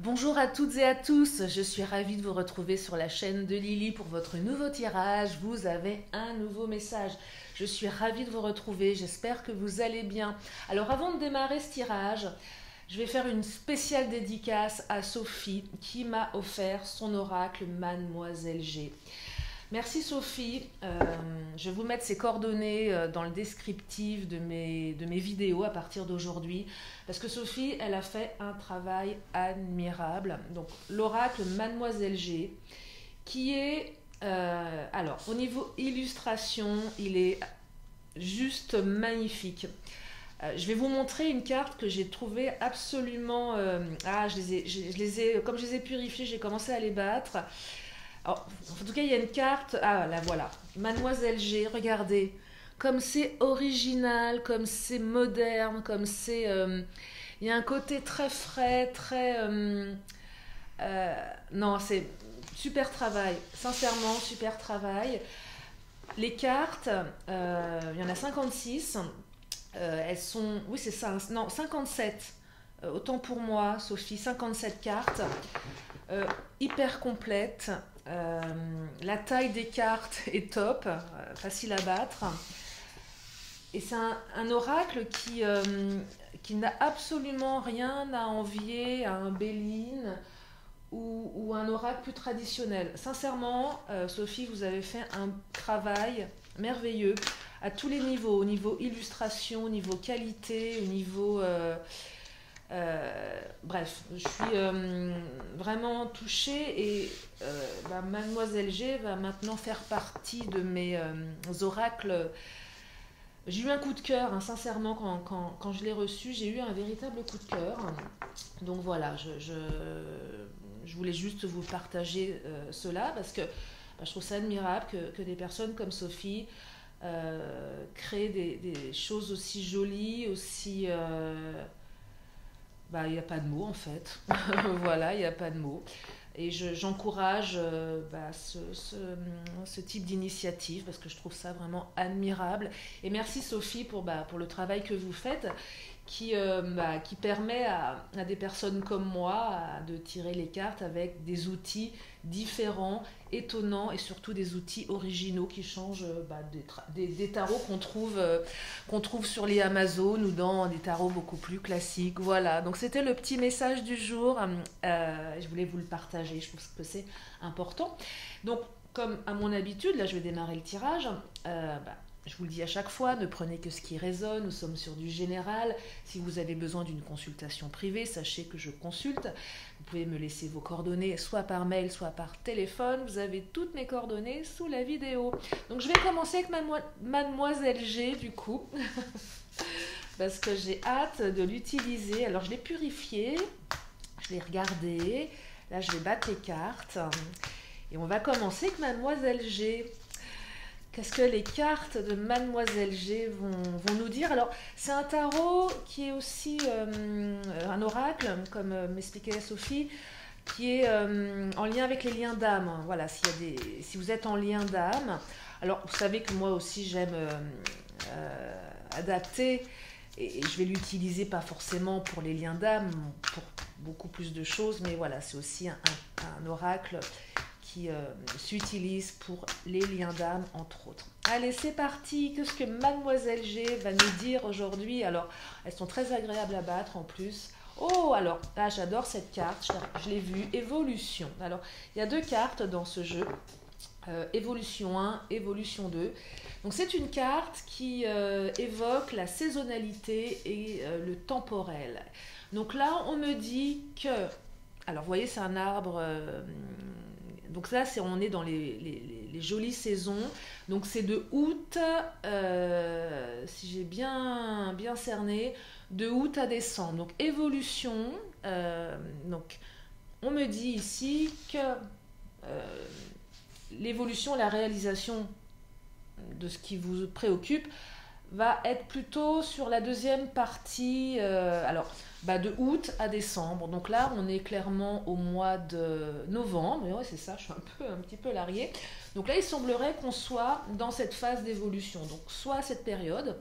Bonjour à toutes et à tous, je suis ravie de vous retrouver sur la chaîne de Lily pour votre nouveau tirage. Vous avez un nouveau message. Je suis ravie de vous retrouver, j'espère que vous allez bien. Alors avant de démarrer ce tirage, je vais faire une spéciale dédicace à Sophie qui m'a offert son oracle Mademoiselle G. Merci Sophie, je vais vous mettre ses coordonnées dans le descriptif de mes vidéos à partir d'aujourd'hui parce que Sophie, elle a fait un travail admirable. Donc l'oracle Mademoiselle G qui est, alors au niveau illustration, il est juste magnifique. Je vais vous montrer une carte que j'ai trouvée absolument... comme je les ai purifiées, j'ai commencé à les battre. Alors, en tout cas, il y a une carte. Ah, la voilà. Mademoiselle G, regardez. Comme c'est original, comme c'est moderne, comme c'est. Il y a un côté très frais, très. Non, c'est super travail. Sincèrement, super travail. Les cartes, il y en a 56. Elles sont. Oui, c'est ça. Non, 57. Autant pour moi, Sophie, 57 cartes. Hyper complète. La taille des cartes est top, facile à battre. Et c'est un oracle qui n'a absolument rien à envier à un Béline ou un oracle plus traditionnel. Sincèrement, Sophie, vous avez fait un travail merveilleux à tous les niveaux, au niveau illustration, au niveau qualité, au niveau... bref, je suis vraiment touchée et Mademoiselle G va maintenant faire partie de mes oracles. J'ai eu un coup de cœur, hein, sincèrement, quand je l'ai reçu, j'ai eu un véritable coup de cœur. Donc voilà, je voulais juste vous partager cela parce que je trouve ça admirable que des personnes comme Sophie créent des choses aussi jolies, aussi... il n'y a pas de mots en fait. Voilà, il n'y a pas de mots. Et j'encourage ce type d'initiative parce que je trouve ça vraiment admirable. Et merci Sophie pour le travail que vous faites qui permet à des personnes comme moi de tirer les cartes avec des outils différents, étonnants et surtout des outils originaux qui changent des tarots qu'on trouve sur les Amazon ou dans des tarots beaucoup plus classiques. Voilà, donc c'était le petit message du jour. Je voulais vous le partager, je trouve que c'est important. Donc, comme à mon habitude, là je vais démarrer le tirage. Je vous le dis à chaque fois, ne prenez que ce qui résonne, nous sommes sur du général. Si vous avez besoin d'une consultation privée, sachez que je consulte. Vous pouvez me laisser vos coordonnées soit par mail, soit par téléphone. Vous avez toutes mes coordonnées sous la vidéo. Donc je vais commencer avec Mademoiselle G du coup, parce que j'ai hâte de l'utiliser. Alors je l'ai purifié, je l'ai regardé. Là je vais battre les cartes. Et on va commencer avec Mademoiselle G. Qu'est-ce que les cartes de Mademoiselle G vont nous dire? Alors, c'est un tarot qui est aussi un oracle, comme m'expliquait Sophie, qui est en lien avec les liens d'âme. Voilà, si vous êtes en lien d'âme. Alors, vous savez que moi aussi, j'aime adapter, et je vais l'utiliser pas forcément pour les liens d'âme, pour beaucoup plus de choses, mais voilà, c'est aussi un oracle qui s'utilise pour les liens d'âme, entre autres. Allez, c'est parti. Qu'est-ce que Mademoiselle G va nous dire aujourd'hui? Alors, elles sont très agréables à battre en plus. Oh, alors, là, j'adore cette carte. Je l'ai vue. Évolution. Alors, il y a deux cartes dans ce jeu. Évolution 1, Évolution 2. Donc, c'est une carte qui évoque la saisonnalité et le temporel. Donc là, on me dit que... Alors, vous voyez, c'est un arbre... donc là, on est dans les jolies saisons. Donc c'est de août, si j'ai bien cerné, de août à décembre. Donc évolution. Donc on me dit ici que l'évolution, la réalisation de ce qui vous préoccupe va être plutôt sur la deuxième partie, de août à décembre. Donc là, on est clairement au mois de novembre. Et ouais, c'est ça, je suis un petit peu larguée. Donc là, il semblerait qu'on soit dans cette phase d'évolution. Donc soit cette période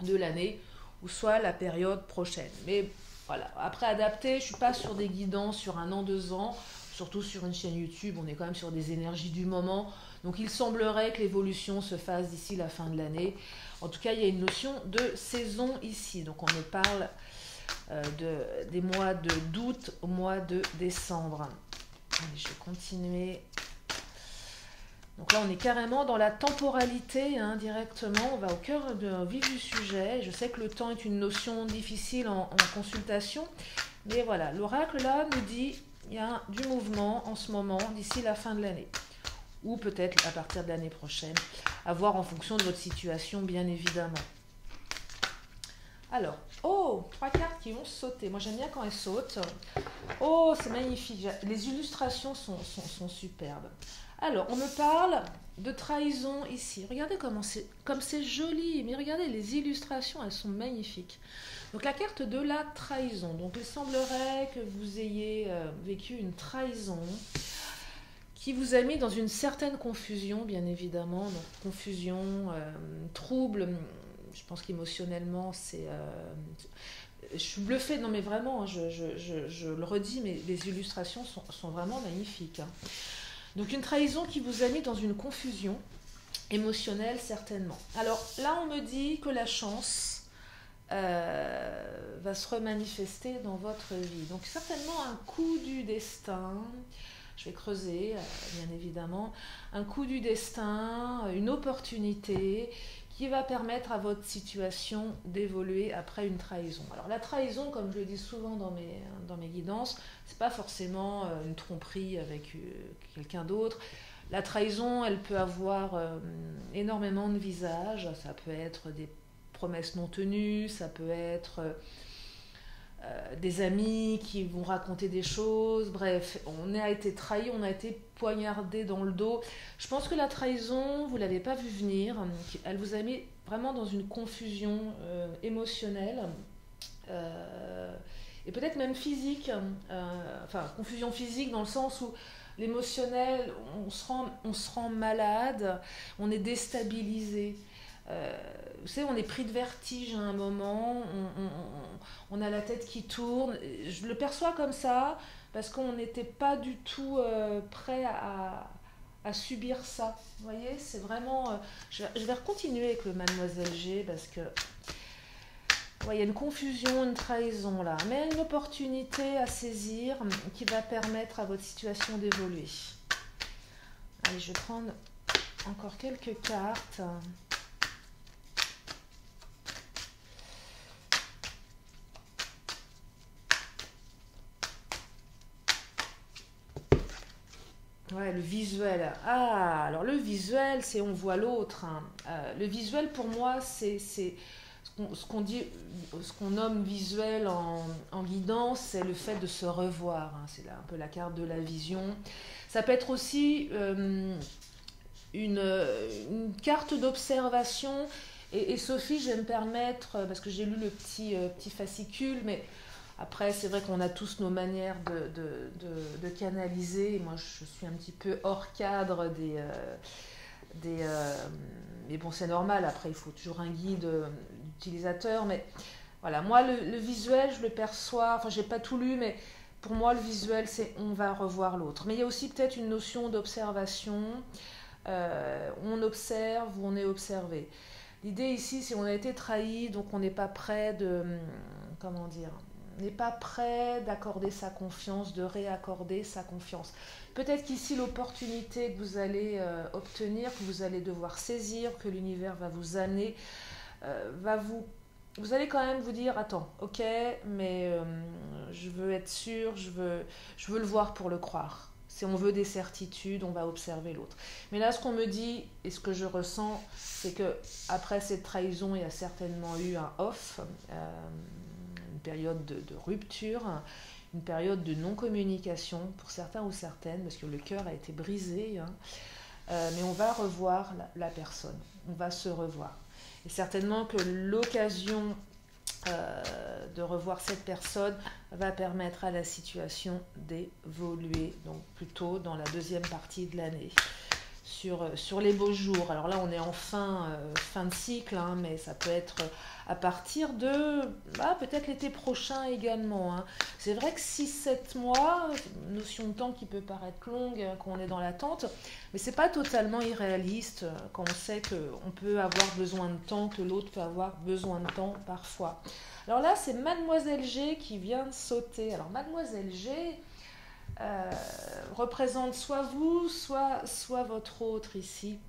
de l'année, ou soit la période prochaine. Mais Voilà. Après, adapté, je ne suis pas sur des guidances sur 1 an, 2 ans, surtout sur une chaîne YouTube, on est quand même sur des énergies du moment. Donc il semblerait que l'évolution se fasse d'ici la fin de l'année. En tout cas, il y a une notion de saison ici. Donc on me parle des mois d'août au mois de décembre. Allez, je vais continuer. Donc là, on est carrément dans la temporalité, hein, directement. On va au cœur du vif du sujet. Je sais que le temps est une notion difficile en consultation. Mais voilà, l'oracle là nous dit qu'il y a du mouvement en ce moment, d'ici la fin de l'année. Ou peut-être à partir de l'année prochaine. À voir en fonction de votre situation, bien évidemment. Alors, oh, 3 cartes qui vont sauter. Moi, j'aime bien quand elles sautent. Oh, c'est magnifique. Les illustrations sont superbes. Alors, on me parle de trahison ici. Regardez comme c'est joli. Mais regardez, les illustrations, elles sont magnifiques. Donc, la carte de la trahison. Donc, il semblerait que vous ayez vécu une trahison qui vous a mis dans une certaine confusion, bien évidemment. Donc, confusion, trouble. Je pense qu'émotionnellement, c'est... je suis bluffée, non mais vraiment, je le redis, mais les illustrations sont vraiment magnifiques. Hein. Donc une trahison qui vous a mis dans une confusion émotionnelle, certainement. Alors là, on me dit que la chance va se remanifester dans votre vie. Donc certainement un coup du destin, je vais creuser, bien évidemment, un coup du destin, une opportunité qui va permettre à votre situation d'évoluer après une trahison. Alors la trahison, comme je le dis souvent dans mes guidances, c'est pas forcément une tromperie avec quelqu'un d'autre. La trahison, elle peut avoir énormément de visages. Ça peut être des promesses non tenues, ça peut être des amis qui vont raconter des choses. Bref, on a été trahi, on a été poignardé dans le dos. Je pense que la trahison, vous ne l'avez pas vu venir. Elle vous a mis vraiment dans une confusion émotionnelle et peut-être même physique. Enfin, confusion physique dans le sens où l'émotionnel, on se rend malade, on est déstabilisé. Vous savez, on est pris de vertige à un moment, on a la tête qui tourne. Je le perçois comme ça parce qu'on n'était pas du tout prêt à subir ça. Vous voyez, c'est vraiment... je vais continuer avec le Mademoiselle G parce que... Ouais, il y a une confusion, une trahison là, mais une opportunité à saisir qui va permettre à votre situation d'évoluer. Allez, je vais prendre encore quelques cartes. Ouais, le visuel. Ah, alors le visuel, c'est on voit l'autre. Hein. Le visuel, pour moi, c'est ce qu'on nomme visuel en guidance, c'est le fait de se revoir. Hein. C'est un peu la carte de la vision. Ça peut être aussi une carte d'observation. Et Sophie, je vais me permettre, parce que j'ai lu le petit fascicule, mais... Après, c'est vrai qu'on a tous nos manières de canaliser. Moi, je suis un petit peu hors cadre mais bon, c'est normal. Après, il faut toujours un guide utilisateur. Mais voilà, moi, le visuel, je le perçois. Enfin, j'ai pas tout lu, mais pour moi, le visuel, c'est on va revoir l'autre. Mais il y a aussi peut-être une notion d'observation. On observe ou on est observé. L'idée ici, c'est qu'on a été trahi, donc on n'est pas prêt de... Comment dire ? N'est pas prêt d'accorder sa confiance, de réaccorder sa confiance. Peut-être qu'ici, l'opportunité que vous allez obtenir, que vous allez devoir saisir, que l'univers va vous amener, vous allez quand même vous dire, attends, ok, mais je veux être sûr, je veux le voir pour le croire. Si on veut des certitudes, on va observer l'autre. Mais là, ce qu'on me dit et ce que je ressens, c'est que après cette trahison, il y a certainement eu un off, une période de rupture, une période de non-communication pour certains ou certaines, parce que le cœur a été brisé, hein. Mais on va revoir la personne, on va se revoir. Et certainement que l'occasion de revoir cette personne va permettre à la situation d'évoluer, donc plutôt dans la deuxième partie de l'année. sur les beaux jours. Alors là, on est en fin de cycle, hein, mais ça peut être à partir de peut-être l'été prochain également. Hein. C'est vrai que 6-7 mois, notion de temps qui peut paraître longue quand on est dans l'attente, mais c'est pas totalement irréaliste quand on sait qu'on peut avoir besoin de temps, que l'autre peut avoir besoin de temps parfois. Alors là, c'est Mademoiselle G qui vient de sauter. Alors Mademoiselle G représente soit vous, soit votre autre ici.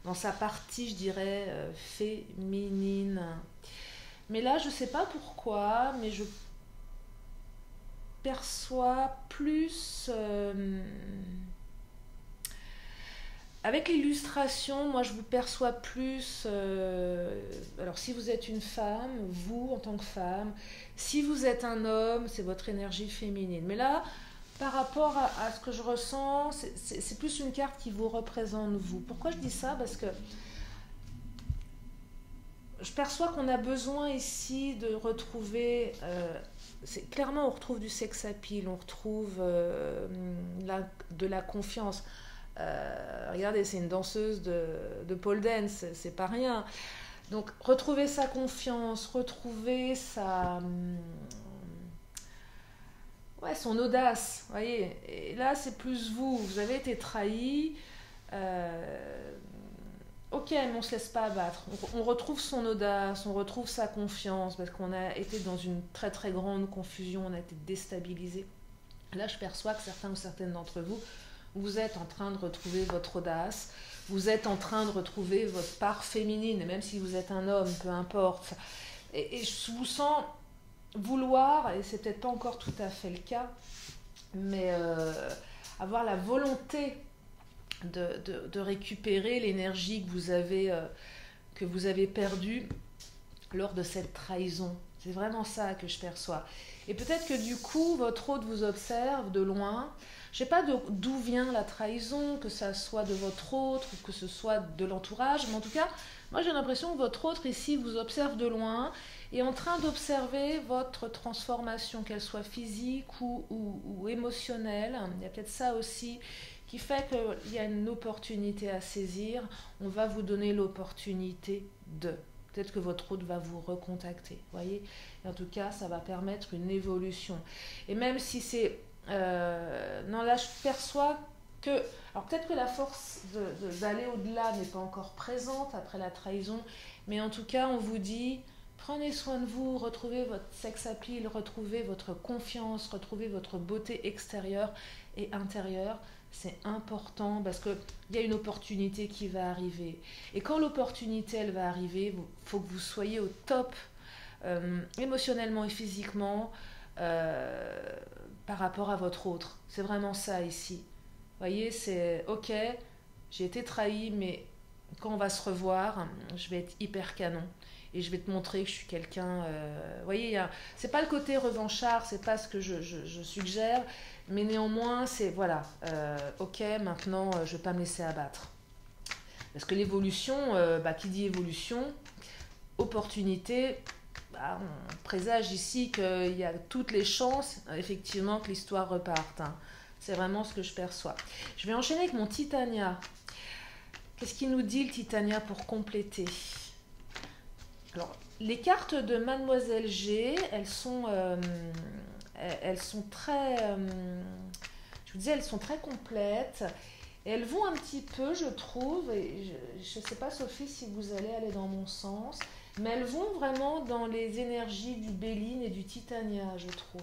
Dans sa partie, je dirais, féminine. Mais là, je ne sais pas pourquoi, mais je perçois plus... avec l'illustration, moi, je vous perçois plus... alors, si vous êtes une femme, vous, en tant que femme, si vous êtes un homme, c'est votre énergie féminine. Mais là... Par rapport à ce que je ressens, c'est plus une carte qui vous représente vous. Pourquoi je dis ça? Parce que je perçois qu'on a besoin ici de retrouver... clairement, on retrouve du sex appeal, on retrouve de la confiance. Regardez, c'est une danseuse de pole dance, c'est pas rien. Donc, retrouver sa confiance, retrouver son audace, voyez. Et là, c'est plus vous avez été trahi. Ok, mais on ne se laisse pas abattre. On retrouve son audace, on retrouve sa confiance, parce qu'on a été dans une très très grande confusion, on a été déstabilisé. Là, je perçois que certains ou certaines d'entre vous, vous êtes en train de retrouver votre audace, vous êtes en train de retrouver votre part féminine, et même si vous êtes un homme, peu importe. Et je vous sens... vouloir, et c'est peut-être pas encore tout à fait le cas, mais avoir la volonté de récupérer l'énergie que vous avez perdue lors de cette trahison. C'est vraiment ça que je perçois. Et peut-être que du coup, votre hôte vous observe de loin. Je ne sais pas d'où vient la trahison, que ça soit de votre hôte ou que ce soit de l'entourage, mais en tout cas, moi j'ai l'impression que votre hôte ici vous observe de loin et est en train d'observer votre transformation, qu'elle soit physique ou émotionnelle. Il y a peut-être ça aussi qui fait qu'il y a une opportunité à saisir. On va vous donner l'opportunité de... Peut-être que votre hôte va vous recontacter, voyez. Et en tout cas, ça va permettre une évolution. Et même si c'est... non, là, je perçois que... Alors, peut-être que la force d'aller au-delà n'est pas encore présente après la trahison, mais en tout cas, on vous dit, prenez soin de vous, retrouvez votre sex appeal, retrouvez votre confiance, retrouvez votre beauté extérieure et intérieure. C'est important parce qu'il y a une opportunité qui va arriver. Et quand l'opportunité, elle va arriver, il faut que vous soyez au top, émotionnellement et physiquement, par rapport à votre autre. C'est vraiment ça ici. Vous voyez, c'est ok, j'ai été trahi, mais quand on va se revoir, je vais être hyper canon. Et je vais te montrer que je suis quelqu'un... vous voyez, c'est pas le côté revanchard, c'est pas ce que je suggère, mais néanmoins, c'est voilà, ok, maintenant, je vais pas me laisser abattre. Parce que l'évolution, qui dit évolution, opportunité, on présage ici qu'il y a toutes les chances, effectivement, que l'histoire reparte. Hein. C'est vraiment ce que je perçois. Je vais enchaîner avec mon Titania. Qu'est-ce qu'il nous dit le Titania pour compléter? Alors, les cartes de Mademoiselle G, elles sont très... je vous disais, elles sont très complètes. Et elles vont un petit peu, je trouve, et je ne sais pas, Sophie, si vous allez aller dans mon sens, mais elles vont vraiment dans les énergies du Béline et du Titania, je trouve,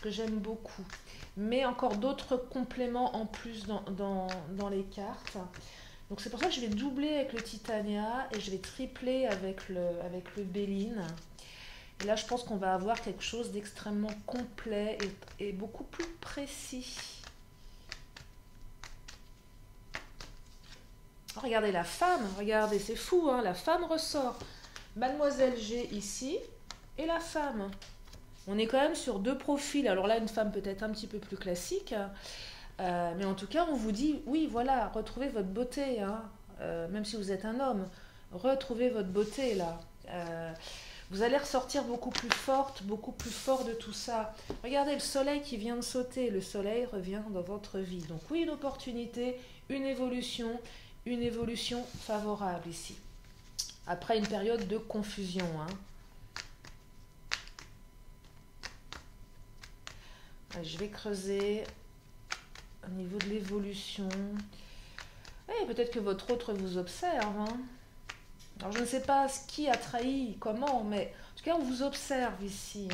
que j'aime beaucoup. Mais encore d'autres compléments en plus dans les cartes. Donc c'est pour ça que je vais doubler avec le Titania et je vais tripler avec le Béline. Et là, je pense qu'on va avoir quelque chose d'extrêmement complet et beaucoup plus précis. Oh, regardez la femme, regardez, c'est fou, hein, la femme ressort. Mademoiselle G ici et la femme. On est quand même sur deux profils. Alors là, une femme peut-être un petit peu plus classique. Mais en tout cas, on vous dit, oui, voilà, retrouvez votre beauté. Hein, même si vous êtes un homme, retrouvez votre beauté là. Vous allez ressortir beaucoup plus forte, beaucoup plus fort de tout ça. Regardez le soleil qui vient de sauter. Le soleil revient dans votre vie. Donc oui, une opportunité, une évolution favorable ici. Après une période de confusion. Je vais creuser au niveau de l'évolution. Peut-être que votre autre vous observe. Alors je ne sais pas qui a trahi, comment, mais en tout cas on vous observe ici.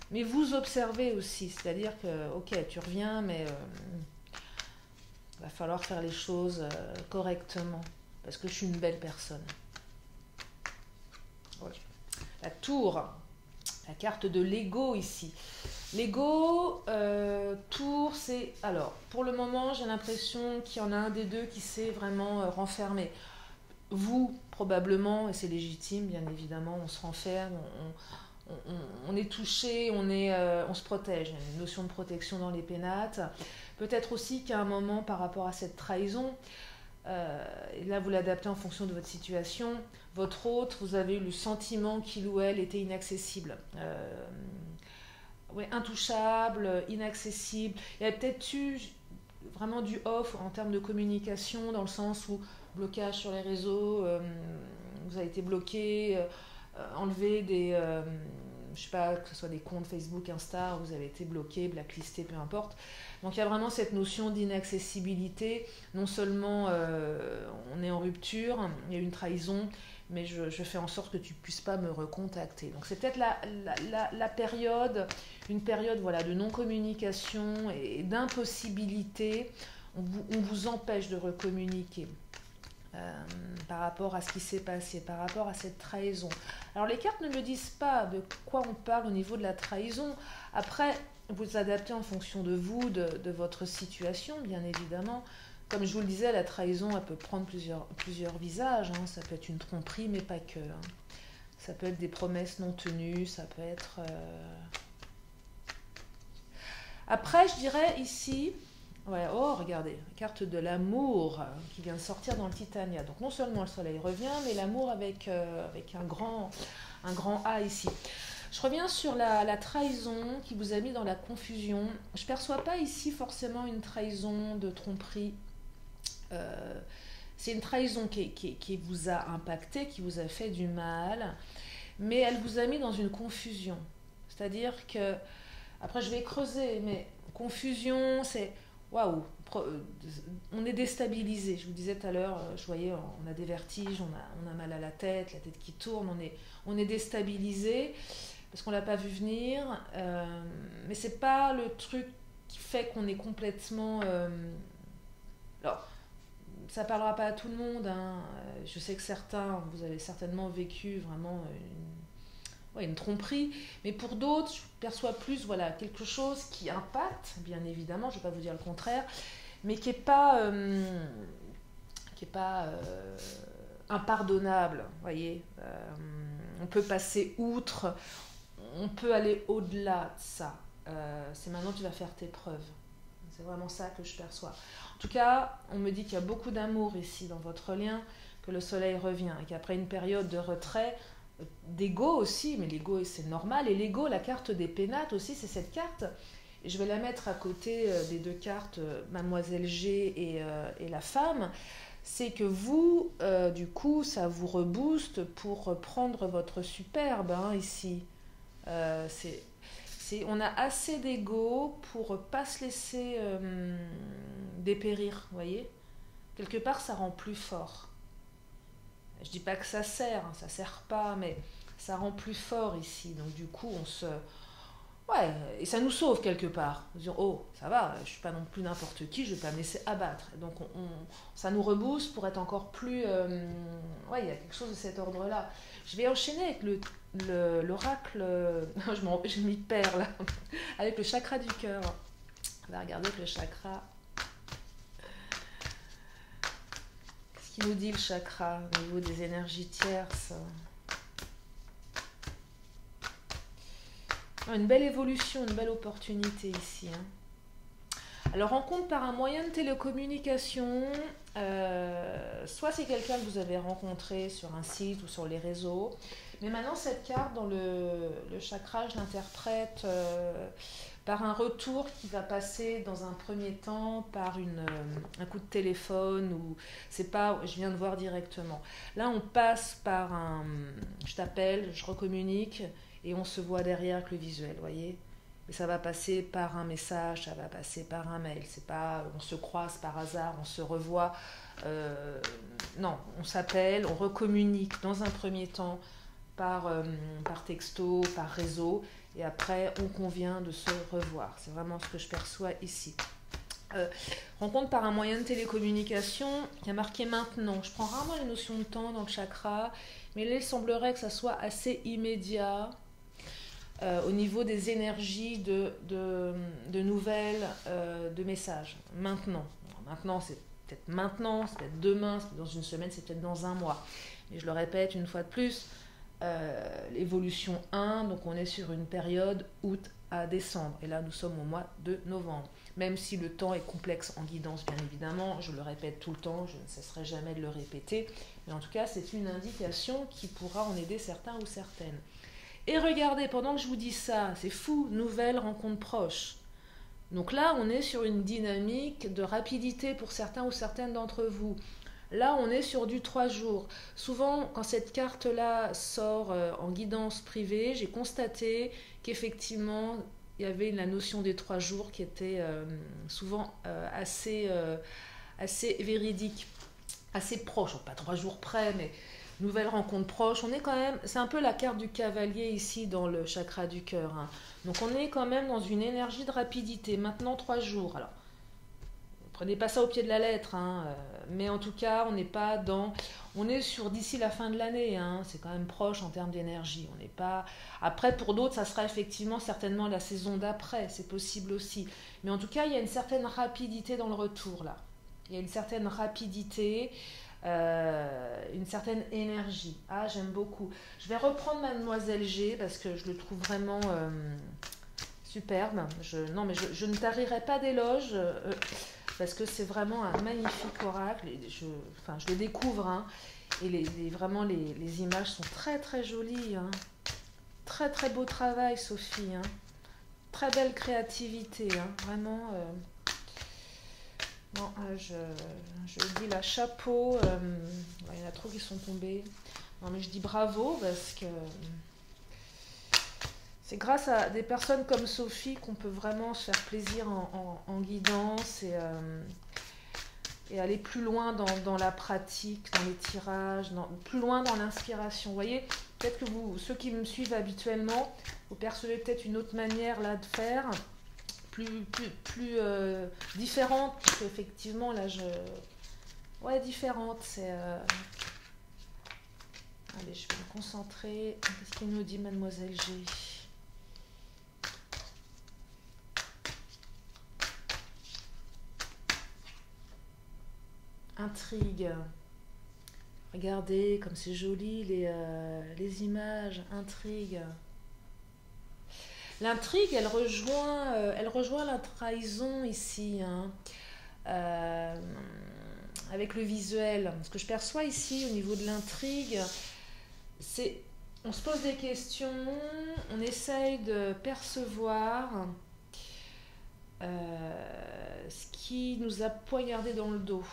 Mais vous observez aussi, c'est-à-dire que, ok, tu reviens, mais il va falloir faire les choses correctement, parce que je suis une belle personne. Ouais. La tour, la carte de l'ego ici. L'ego, tour, c'est... Alors, pour le moment, j'ai l'impression qu'il y en a un des deux qui s'est vraiment renfermé. Vous, probablement, et c'est légitime, bien évidemment, on se renferme, on est touché, on se protège. Il y a une notion de protection dans les pénates. Peut-être aussi qu'à un moment, par rapport à cette trahison, et là vous l'adaptez en fonction de votre situation, votre autre, vous avez eu le sentiment qu'il ou elle était inaccessible. Intouchable, inaccessible. Il y a peut-être eu vraiment du off en termes de communication, dans le sens où blocage sur les réseaux, vous avez été bloqué, enlevé des, je sais pas, que ce soit des comptes Facebook, Insta, vous avez été bloqué, blacklisté, peu importe. Donc il y a vraiment cette notion d'inaccessibilité. Non seulement on est en rupture, il y a une trahison, mais je fais en sorte que tu ne puisses pas me recontacter. Donc c'est peut-être la période, une période voilà, de non-communication et d'impossibilité. On vous empêche de recommuniquer par rapport à ce qui s'est passé, par rapport à cette trahison. Alors les cartes ne me disent pas de quoi on parle au niveau de la trahison. Après, vous adaptez en fonction de vous, de votre situation, bien évidemment. Comme je vous le disais, la trahison, elle peut prendre plusieurs visages. Ça peut être une tromperie, mais pas que. Ça peut être des promesses non tenues, ça peut être... Après, je dirais ici... Ouais, oh, regardez, carte de l'amour qui vient de sortir dans le Titania. Donc non seulement le soleil revient, mais l'amour avec un grand A ici. Je reviens sur la trahison qui vous a mis dans la confusion. Je ne perçois pas ici forcément une trahison de tromperie. C'est une trahison qui vous a impacté, qui vous a fait du mal, mais elle vous a mis dans une confusion. C'est-à-dire que, après je vais creuser, mais confusion, c'est... Waouh, on est déstabilisé. Je vous disais tout à l'heure, je voyais, on a des vertiges, on a mal à la tête qui tourne, on est déstabilisé parce qu'on ne l'a pas vu venir. Mais ce n'est pas le truc qui fait qu'on est complètement... Alors, ça ne parlera pas à tout le monde. Je sais que certains, vous avez certainement vécu vraiment une tromperie, mais pour d'autres, je perçois plus quelque chose qui impacte, bien évidemment, je ne vais pas vous dire le contraire, mais qui n'est pas, impardonnable, voyez. On peut passer outre, on peut aller au-delà de ça. C'est maintenant que tu vas faire tes preuves. C'est vraiment ça que je perçois. En tout cas, on me dit qu'il y a beaucoup d'amour ici dans votre lien, que le soleil revient, et qu'après une période de retrait, d'ego aussi, mais l'ego c'est normal, et l'ego, la carte des pénates aussi, c'est cette carte, et je vais la mettre à côté des deux cartes, Mademoiselle G et la femme, c'est que vous, du coup, ça vous rebooste pour prendre votre superbe, ici. On a assez d'ego pour pas se laisser dépérir, vous voyez. Quelque part, ça rend plus fort. Je dis pas que ça sert pas, mais ça rend plus fort ici. Donc du coup, on se... Ouais, et ça nous sauve quelque part. Dire, oh, ça va, je suis pas non plus n'importe qui, je vais pas me laisser abattre. Et donc ça nous rebooste pour être encore plus... Ouais, il y a quelque chose de cet ordre-là. Je vais enchaîner avec l'oracle... je m'y perds là. Avec le chakra du cœur. On va regarder avec le chakra... Qu'est-ce qu'il nous dit le chakra au niveau des énergies tierces? Une belle évolution, une belle opportunité ici. Alors, rencontre par un moyen de télécommunication, soit c'est quelqu'un que vous avez rencontré sur un site ou sur les réseaux, Mais maintenant, cette carte, dans le chakra, je l'interprète par un retour qui va passer dans un premier temps par un coup de téléphone ou c'est pas, je viens de voir directement. Là, on passe par je t'appelle, je recommunique et on se voit derrière avec le visuel, vous voyez. Et ça va passer par un message, ça va passer par un mail. C'est pas, on se croise par hasard, on se revoit. Non, on s'appelle, on recommunique dans un premier temps par texto, par réseau, et après on convient de se revoir. C'est vraiment ce que je perçois ici. Rencontre par un moyen de télécommunication qui a marqué maintenant. Je prends rarement les notions de temps dans le chakra, mais là il semblerait que ça soit assez immédiat au niveau des énergies de nouvelles, de messages. Maintenant. Maintenant, c'est peut-être maintenant, c'est peut-être demain, c'est peut-être dans une semaine, c'est peut-être dans un mois. Mais je le répète une fois de plus, l'évolution 1, donc on est sur une période août à décembre. Et là, nous sommes au mois de novembre. Même si le temps est complexe en guidance, bien évidemment, je le répète tout le temps, je ne cesserai jamais de le répéter. Mais en tout cas, c'est une indication qui pourra en aider certains ou certaines. Et regardez, pendant que je vous dis ça, c'est fou, nouvelle rencontre proche. Donc là, on est sur une dynamique de rapidité pour certains ou certaines d'entre vous. Là, on est sur du 3 jours. Souvent, quand cette carte-là sort en guidance privée, j'ai constaté qu'effectivement, il y avait la notion des 3 jours qui était souvent assez véridique, assez proche. Pas 3 jours près, mais nouvelle rencontre proche. On est quand même, c'est un peu la carte du cavalier ici dans le chakra du cœur. Hein. Donc on est quand même dans une énergie de rapidité. Maintenant 3 jours. Alors, prenez pas ça au pied de la lettre, hein, mais en tout cas, on n'est pas dans... On est sur d'ici la fin de l'année, hein, c'est quand même proche en termes d'énergie. On n'est pas... Après, pour d'autres, ça sera effectivement certainement la saison d'après, c'est possible aussi. Mais en tout cas, il y a une certaine rapidité dans le retour, là. Il y a une certaine rapidité, une certaine énergie. Ah, j'aime beaucoup. Je vais reprendre Mademoiselle G, parce que je le trouve vraiment... superbe. Non, mais je ne tarirai pas d'éloges... parce que c'est vraiment un magnifique oracle. Je le découvre, hein, et vraiment les images sont très très jolies. Hein. Très très beau travail, Sophie. Hein. Très belle créativité, hein. Vraiment. Non, je dis la chapeau. Il y en a trop qui sont tombés. Non, mais je dis bravo parce que c'est grâce à des personnes comme Sophie qu'on peut vraiment se faire plaisir en guidance et aller plus loin dans la pratique, dans les tirages, plus loin dans l'inspiration. Vous voyez, peut-être que ceux qui me suivent habituellement, vous percevez peut-être une autre manière là de faire, plus différente, parce qu'effectivement là ouais, différente, c'est... Allez, je vais me concentrer. Qu'est-ce qu'il nous dit Mademoiselle G ? Intrigue. Regardez comme c'est joli les images. Intrigue. L'intrigue, elle rejoint la trahison ici, hein, avec le visuel. Ce que je perçois ici au niveau de l'intrigue, c'est on se pose des questions, on essaye de percevoir ce qui nous a poignardé dans le dos.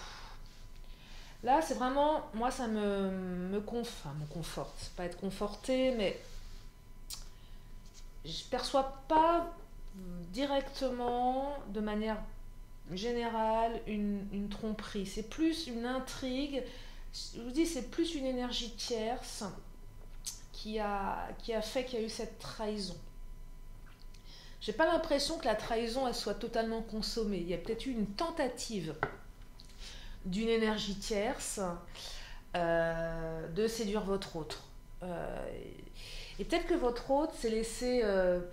Là, c'est vraiment, moi, ça me conforte. C'est pas être conforté, mais je perçois pas directement, de manière générale, une tromperie. C'est plus une intrigue. Je vous dis, c'est plus une énergie tierce qui a fait qu'il y a eu cette trahison. J'ai pas l'impression que la trahison, elle soit totalement consommée. Il y a peut-être eu une tentative d'une énergie tierce de séduire votre autre. Et peut-être que votre autre s'est laissé,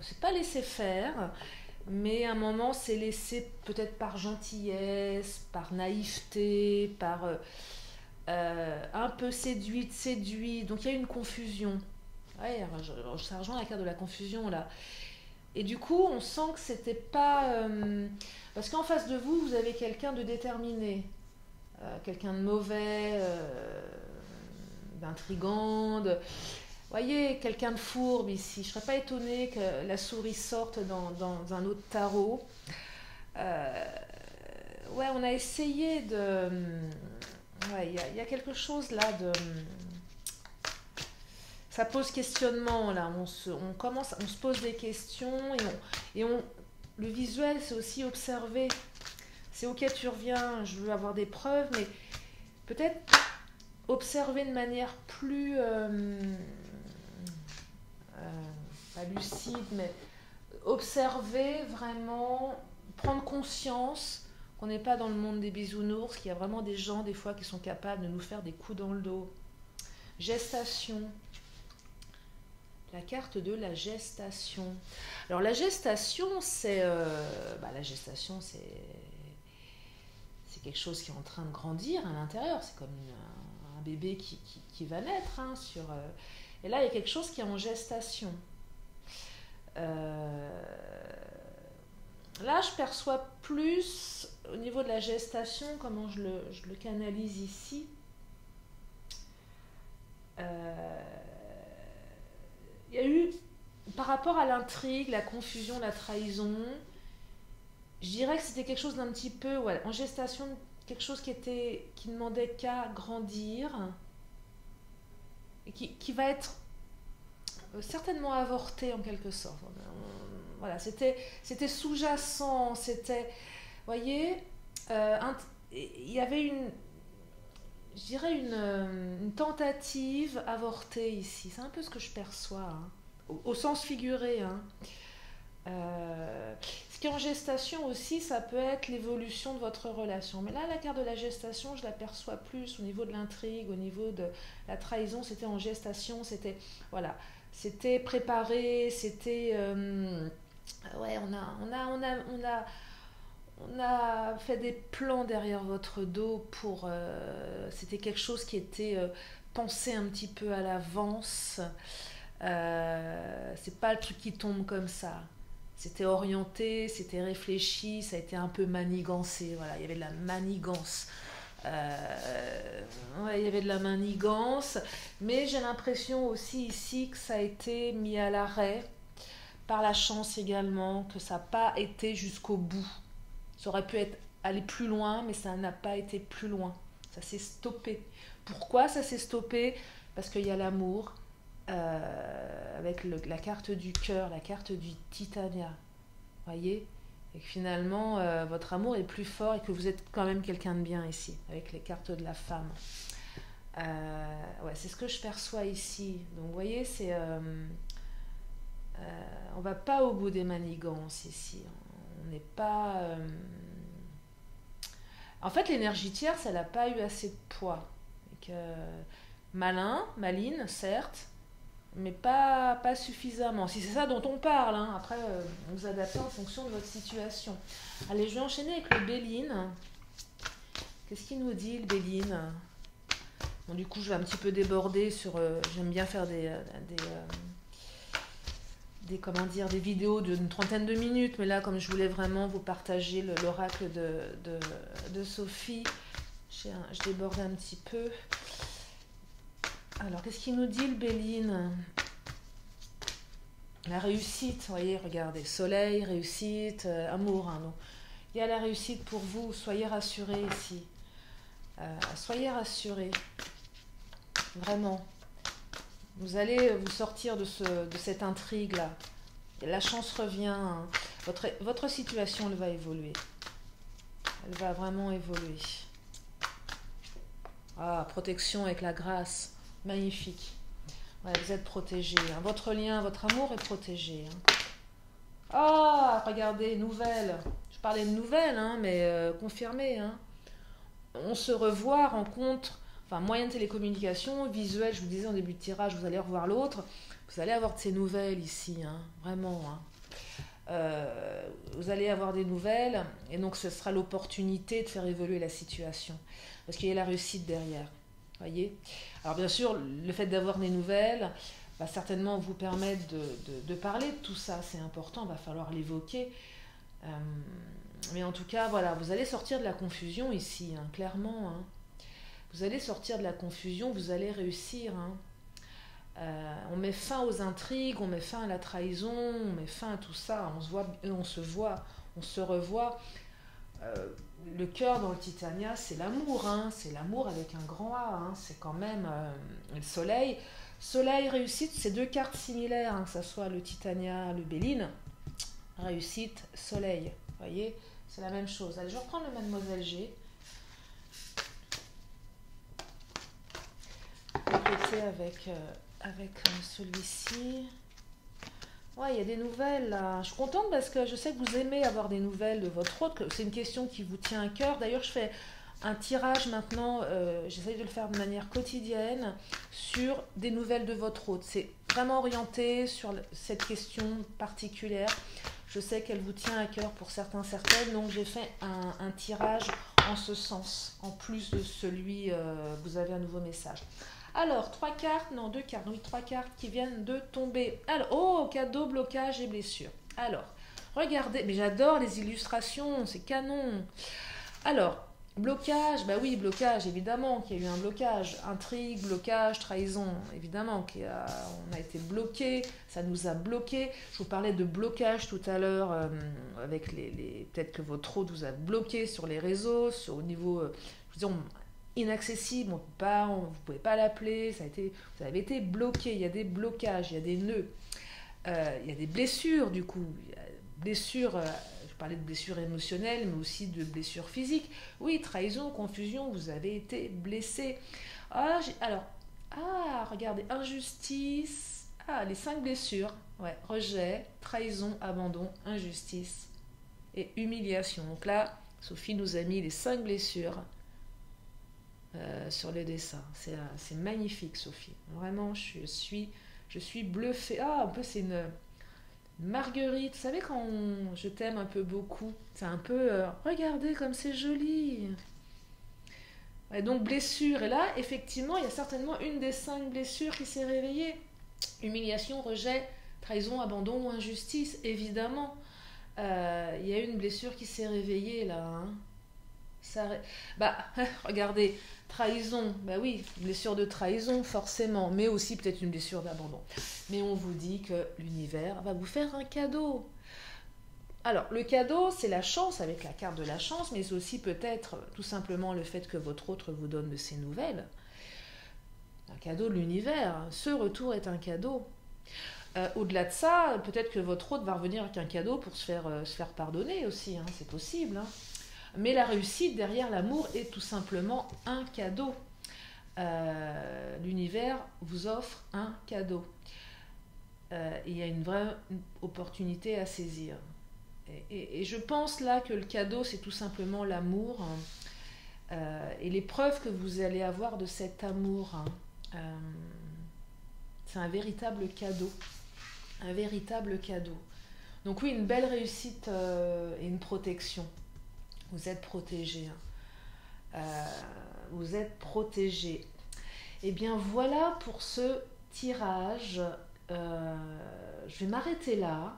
c'est pas laissé faire, mais à un moment s'est laissé peut-être par gentillesse, par naïveté, par un peu séduit. Donc il y a une confusion. Ouais, ça rejoint la carte de la confusion là. Et du coup, on sent que c'était pas... parce qu'en face de vous, vous avez quelqu'un de déterminé. Quelqu'un de mauvais, d'intrigant, voyez, quelqu'un de fourbe ici. Je ne serais pas étonnée que la souris sorte dans un autre tarot. Ouais, on a essayé de... Ouais, il y a quelque chose là de... Ça pose questionnement là. On se pose des questions le visuel, c'est aussi observer. C'est ok, tu reviens, je veux avoir des preuves, mais peut-être observer de manière plus pas lucide, mais observer vraiment, prendre conscience qu'on n'est pas dans le monde des bisounours, qu'il y a vraiment des gens des fois qui sont capables de nous faire des coups dans le dos. Gestation. La carte de la gestation. Alors la gestation, c'est quelque chose qui est en train de grandir à l'intérieur. C'est comme un bébé qui va naître. Hein, et là, il y a quelque chose qui est en gestation. Là, je perçois plus au niveau de la gestation, comment je le canalise ici. Il y a eu, par rapport à l'intrigue, la confusion, la trahison, je dirais que c'était quelque chose d'un petit peu, ouais, en gestation, quelque chose qui demandait qu'à grandir, et qui va être certainement avorté en quelque sorte. Voilà, c'était sous-jacent, c'était, voyez, il y avait je dirais une tentative avortée ici. C'est un peu ce que je perçois, hein, au sens figuré. Hein. Ce qui est en gestation aussi, ça peut être l'évolution de votre relation. Mais là, la carte de la gestation, je l'aperçois plus au niveau de l'intrigue, au niveau de la trahison. C'était en gestation, c'était voilà, c'était préparé, c'était ouais, on a fait des plans derrière votre dos pour c'était quelque chose qui était pensé un petit peu à l'avance. C'est pas le truc qui tombe comme ça. C'était orienté, c'était réfléchi, ça a été un peu manigancé. Voilà, il y avait de la manigance. Ouais, il y avait de la manigance, mais j'ai l'impression aussi ici que ça a été mis à l'arrêt par la chance également, que ça n'a pas été jusqu'au bout. Ça aurait pu aller plus loin, mais ça n'a pas été plus loin. Ça s'est stoppé. Pourquoi ça s'est stoppé? Parce qu'il y a l'amour, avec la carte du cœur, la carte du Titania. Voyez? Et que finalement, votre amour est plus fort et que vous êtes quand même quelqu'un de bien ici, avec les cartes de la femme. Ouais, c'est ce que je perçois ici. Donc, vous voyez, on va pas au bout des manigances ici. On n'est pas... En fait, l'énergie tierce, elle n'a pas eu assez de poids. Maline, certes, mais pas suffisamment. Si c'est ça dont on parle, hein. Après, vous adaptez en fonction de votre situation. Allez, je vais enchaîner avec le Béline. Qu'est-ce qu'il nous dit, le Béline? Bon, du coup, je vais un petit peu déborder sur... j'aime bien faire des des vidéos d'une trentaine de minutes, mais là, comme je voulais vraiment vous partager l'oracle de Sophie, je déborde un petit peu. Alors, qu'est-ce qu'il nous dit, le Béline? La réussite, vous voyez, regardez, soleil, réussite, amour. Hein, donc, il y a la réussite pour vous, soyez rassurés ici. Soyez rassurés, vraiment. Vous allez vous sortir de cette intrigue-là. La chance revient. Hein. Votre situation, elle va évoluer. Elle va vraiment évoluer. Ah, protection avec la grâce. Magnifique. Ouais, vous êtes protégés. Hein. Votre lien, votre amour est protégé. Hein. Ah, regardez, nouvelle. Je parlais de nouvelles, hein, mais confirmées. Hein. On se revoit, rencontre... Enfin, moyen de télécommunication, visuel, je vous disais en début de tirage, vous allez revoir l'autre, vous allez avoir de ces nouvelles ici, hein, vraiment. Hein. Vous allez avoir des nouvelles, et donc ce sera l'opportunité de faire évoluer la situation, parce qu'il y a la réussite derrière, voyez. Alors bien sûr, le fait d'avoir des nouvelles va certainement vous permettre de parler de tout ça, c'est important, il va falloir l'évoquer. Mais en tout cas, voilà, vous allez sortir de la confusion ici, hein, clairement, hein. Vous allez sortir de la confusion, vous allez réussir. Hein. On met fin aux intrigues, on met fin à la trahison, on met fin à tout ça. On se revoit. Le cœur dans le Titania, c'est l'amour, hein, c'est l'amour avec un grand A, hein, c'est quand même le soleil. Soleil, réussite, c'est deux cartes similaires, hein, que ce soit le Titania, le Béline. Réussite, soleil, vous voyez, c'est la même chose. Allez, je vais reprendre le Mademoiselle G. Répéter avec celui-ci. Ouais, il y a des nouvelles là. Je suis contente parce que je sais que vous aimez avoir des nouvelles de votre hôte, que c'est une question qui vous tient à cœur. D'ailleurs, je fais un tirage maintenant, j'essaye de le faire de manière quotidienne, sur des nouvelles de votre hôte. C'est vraiment orienté sur cette question particulière. Je sais qu'elle vous tient à cœur pour certains, certaines, donc j'ai fait un tirage en ce sens, en plus de celui, vous avez un nouveau message. Alors, 3 cartes, non 2 cartes, oui 3 cartes qui viennent de tomber. Alors, oh, cadeau, blocage et blessure. Alors, regardez, mais j'adore les illustrations, c'est canon. Alors, blocage, bah oui, blocage, évidemment qu'il y a eu un blocage. Intrigue, blocage, trahison, évidemment on a été bloqué, ça nous a bloqué. Je vous parlais de blocage tout à l'heure, avec peut-être que votre hôte vous a bloqué sur les réseaux, au niveau, je veux dire, inaccessible, vous ne pouvez pas l'appeler, vous avez été bloqué, il y a des blocages, il y a des nœuds, il y a des blessures du coup, blessures, je parlais de blessures émotionnelles, mais aussi de blessures physiques. Oui, trahison, confusion, vous avez été blessé. Regardez, injustice, les 5 blessures, ouais, rejet, trahison, abandon, injustice et humiliation. Donc là, Sophie nous a mis les 5 blessures. Sur le dessin. C'est magnifique, Sophie. Vraiment, je suis bluffée. En plus, c'est une marguerite. Vous savez, je t'aime un peu beaucoup, c'est un peu... regardez comme c'est joli. Et donc, blessure. Et là, effectivement, il y a certainement une des 5 blessures qui s'est réveillée. Humiliation, rejet, trahison, abandon ou injustice, évidemment. Il y a une blessure qui s'est réveillée, là. Hein. Regardez, trahison, bah oui, blessure de trahison forcément, mais aussi peut-être une blessure d'abandon. Mais on vous dit que l'univers va vous faire un cadeau. Alors, le cadeau, c'est la chance avec la carte de la chance, mais aussi peut-être tout simplement le fait que votre autre vous donne de ses nouvelles. Un cadeau de l'univers, ce retour est un cadeau. Au-delà de ça, peut-être que votre hôte va revenir avec un cadeau pour se faire pardonner aussi, hein, c'est possible, hein. Mais la réussite derrière l'amour est tout simplement un cadeau. L'univers vous offre un cadeau. Il y a une vraie opportunité à saisir. Et je pense là que le cadeau, c'est tout simplement l'amour, hein, et les preuves que vous allez avoir de cet amour. Hein, c'est un véritable cadeau. Un véritable cadeau. Donc oui, une belle réussite et une protection. Vous êtes protégé. Vous êtes protégé. Et bien voilà pour ce tirage. Je vais m'arrêter là.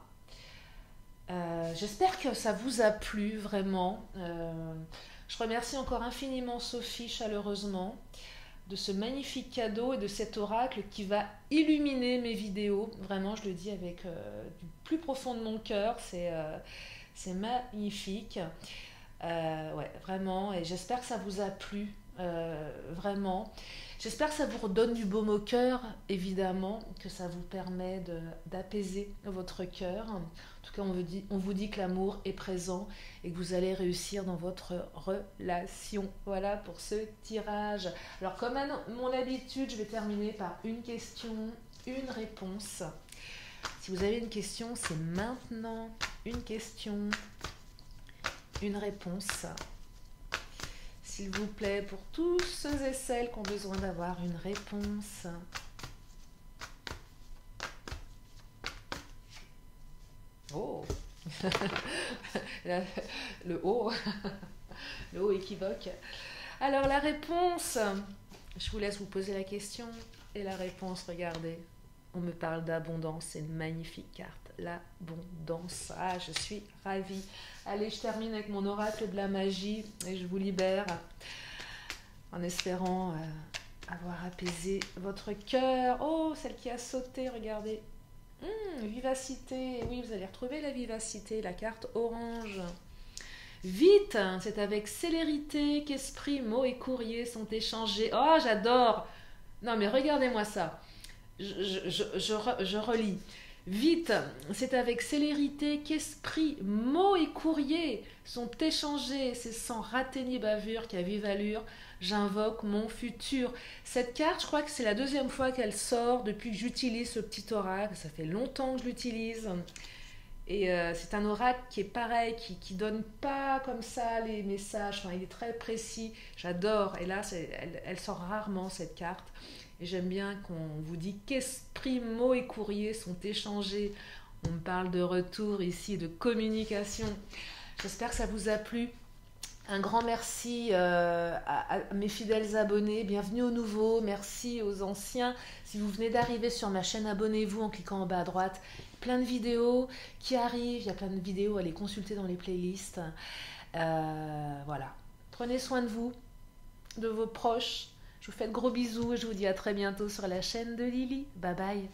J'espère que ça vous a plu vraiment. Je remercie encore infiniment Sophie chaleureusement de ce magnifique cadeau et de cet oracle qui va illuminer mes vidéos. Vraiment, je le dis avec du plus profond de mon cœur. C'est magnifique. Ouais, vraiment, et j'espère que ça vous a plu, vraiment. J'espère que ça vous redonne du baume au cœur, évidemment, que ça vous permet d'apaiser votre cœur. En tout cas, on vous dit que l'amour est présent et que vous allez réussir dans votre relation. Voilà pour ce tirage. Alors, comme à mon habitude, je vais terminer par une question, une réponse. Si vous avez une question, c'est maintenant. Une question, une réponse. S'il vous plaît, pour tous ceux et celles qui ont besoin d'avoir une réponse. Oh. Le haut. Le haut équivoque. Alors la réponse, je vous laisse vous poser la question. Et la réponse, regardez, on me parle d'abondance, c'est une magnifique carte. L'abondance, je suis ravie. Allez, je termine avec mon oracle de la magie et je vous libère en espérant avoir apaisé votre cœur. Oh, celle qui a sauté, regardez. Vivacité, oui, vous allez retrouver la vivacité, la carte orange. Vite, c'est avec célérité qu'esprit, mots et courriers sont échangés. Oh, j'adore. Non, mais regardez-moi ça. Je relis. Vite, c'est avec célérité qu'esprit, mots et courriers sont échangés. C'est sans rater ni bavure qu'à vive allure, j'invoque mon futur. Cette carte, je crois que c'est la deuxième fois qu'elle sort depuis que j'utilise ce petit oracle. Ça fait longtemps que je l'utilise. Et c'est un oracle qui est pareil, qui donne pas comme ça les messages. Enfin, il est très précis. J'adore. Et là, elle sort rarement cette carte. Et j'aime bien qu'on vous dit qu'esprit, mots et courriers sont échangés. On me parle de retour ici, de communication. J'espère que ça vous a plu. Un grand merci à mes fidèles abonnés. Bienvenue aux nouveaux. Merci aux anciens. Si vous venez d'arriver sur ma chaîne, abonnez-vous en cliquant en bas à droite. Plein de vidéos qui arrivent. Il y a plein de vidéos à les consulter dans les playlists. Voilà. Prenez soin de vous, de vos proches. Je vous fais de gros bisous et je vous dis à très bientôt sur la chaîne de Lily. Bye bye.